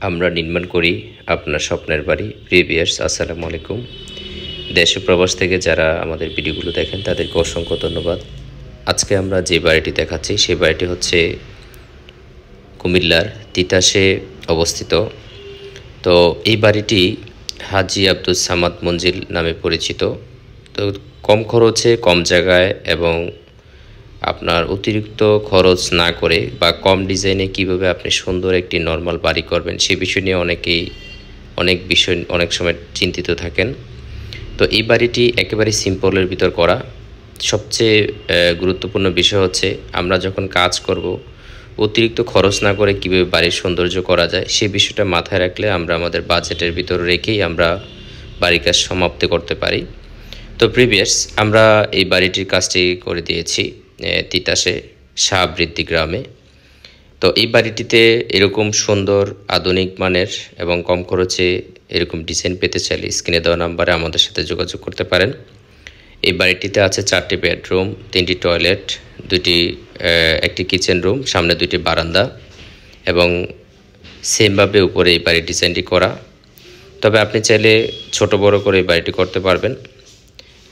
আমরা নির্মাণ করি আপনার স্বপ্নের বাড়ি। প্রিভিয়ার্স আসসালামু আলাইকুম। দেশ ও প্রবাস থেকে যারা আমাদের ভিডিওগুলো দেখেন তাদেরকে অসংখ্য ধন্যবাদ। আজকে আমরা যে বাড়িটি দেখাচ্ছি সেই বাড়িটি হচ্ছে কুমিল্লার তিতাসে অবস্থিত। তো এই বাড়িটি হাজী আব্দুস সামাদ মঞ্জিল নামে পরিচিত। তো কম খরচে কম জায়গায় এবং আপনার অতিরিক্ত খরচ না করে বা কম ডিজাইনে কিভাবে আপনি সুন্দর একটি নর্মাল বাড়ি করবেন সে বিষয় নিয়ে অনেক সময় চিন্তিত থাকেন। তো এই বাড়িটি একেবারে সিম্পলের ভিতর করা। সবচেয়ে গুরুত্বপূর্ণ বিষয় হচ্ছে আমরা যখন কাজ করব অতিরিক্ত খরচ না করে কীভাবে বাড়ির সৌন্দর্য করা যায় সে বিষয়টা মাথায় রাখলে আমরা আমাদের বাজেটের ভিতর রেখেই আমরা বাড়ির কাজ সমাপ্তি করতে পারি। তো প্রিভিয়াস আমরা এই বাড়িটির কাজটি করে দিয়েছি তিতাসে শাহবৃদ্ধি গ্রামে। তো এই বাড়িটিতে এরকম সুন্দর আধুনিক মানের এবং কম খরচে এরকম ডিজাইন পেতে চাইলে স্ক্রিনে দেওয়া নাম্বারে আমাদের সাথে যোগাযোগ করতে পারেন। এই বাড়িটিতে আছে 4টি বেডরুম, 3টি টয়লেট, একটি কিচেন রুম, সামনে 2টি বারান্দা এবং সেমভাবে উপরে এই বাড়ির ডিজাইনটি করা। তবে আপনি চাইলে ছোট বড় করে এই বাড়িটি করতে পারবেন।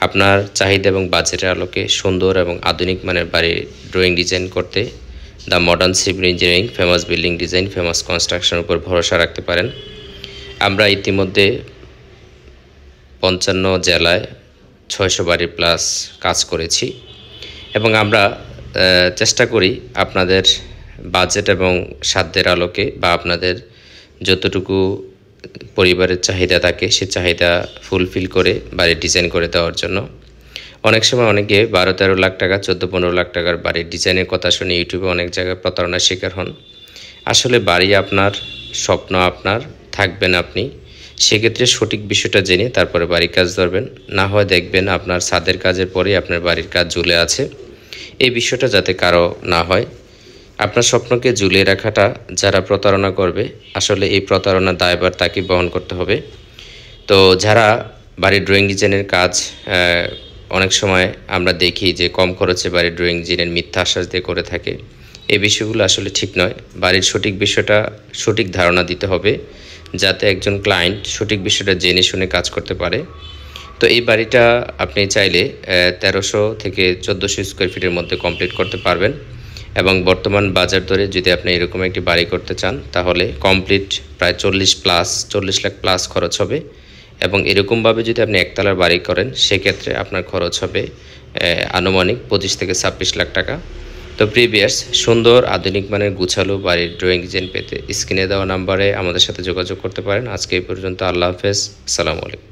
আপনার চাহিদা এবং বাজেটের আলোকে সুন্দর এবং আধুনিক মানের বাড়ির ড্রয়িং ডিজাইন করতে the modern civil engineering famous building design famous কনস্ট্রাকশনের উপর ভরসা রাখতে পারেন। আমরা ইতিমধ্যে 55 জেলায় 600 বাড়ি প্লাস কাজ করেছি এবং আমরা চেষ্টা করি আপনাদের বাজেট এবং সাধ্যের আলোকে বা আপনাদের যতটুকু পরিবারের চাহিদা থাকে সে চাহিদা ফুলফিল করে বাড়ির ডিজাইন করে দেওয়ার জন্য। অনেক সময় অনেকে 12-13 লাখ টাকা 14-15 লাখ টাকার বাড়ির ডিজাইনের কথা শুনে ইউটিউবে অনেক জায়গায় প্রতারণার শিকার হন। আসলে বাড়ি আপনার, স্বপ্ন আপনার, থাকবেন আপনি। সেক্ষেত্রে সঠিক বিষয়টা জেনে তারপরে বাড়ির কাজ ধরবেন। না হয় দেখবেন আপনার ছাদের কাজের পরে আপনার বাড়ির কাজ ঝুলে আছে। এই বিষয়টা যাতে কারো না হয়। আপনার স্বপ্নকে ঝুলিয়ে রাখাটা যারা প্রতারণা করবে আসলে এই প্রতারণার দায়ভার তাকে বহন করতে হবে। তো যারা বাড়ির ড্রয়িং ডিজাইনের কাজ অনেক সময় আমরা দেখি যে কম খরচে বাড়ির ড্রয়িং ডিজাইনের মিথ্যা আশ্বাস দিয়ে করে থাকে, এই বিষয়গুলো আসলে ঠিক নয়। বাড়ির সঠিক বিষয়টা সঠিক ধারণা দিতে হবে যাতে একজন ক্লায়েন্ট সঠিক বিষয়টা জেনে শুনে কাজ করতে পারে। তো এই বাড়িটা আপনি চাইলে 1300 থেকে 1400 স্কোয়ার ফিটের মধ্যে কমপ্লিট করতে পারবেন এবং বর্তমান বাজার দরে যদি আপনি এরকম একটি বাড়ি করতে চান তাহলে কমপ্লিট প্রায় 40 লাখ প্লাস খরচ হবে এবং এরকমভাবে যদি আপনি একতলার বাড়ি করেন সেক্ষেত্রে আপনার খরচ হবে আনুমানিক 25 থেকে 26 লাখ টাকা। তো প্রিভিয়াস সুন্দর আধুনিক মানের গুছালো বাড়ির ড্রয়িং ডিজাইন পেতে স্ক্রিনে দেওয়া নাম্বারে আমাদের সাথে যোগাযোগ করতে পারেন। আজকে এই পর্যন্ত। আল্লাহ হাফেজ, আসসালামু আলাইকুম।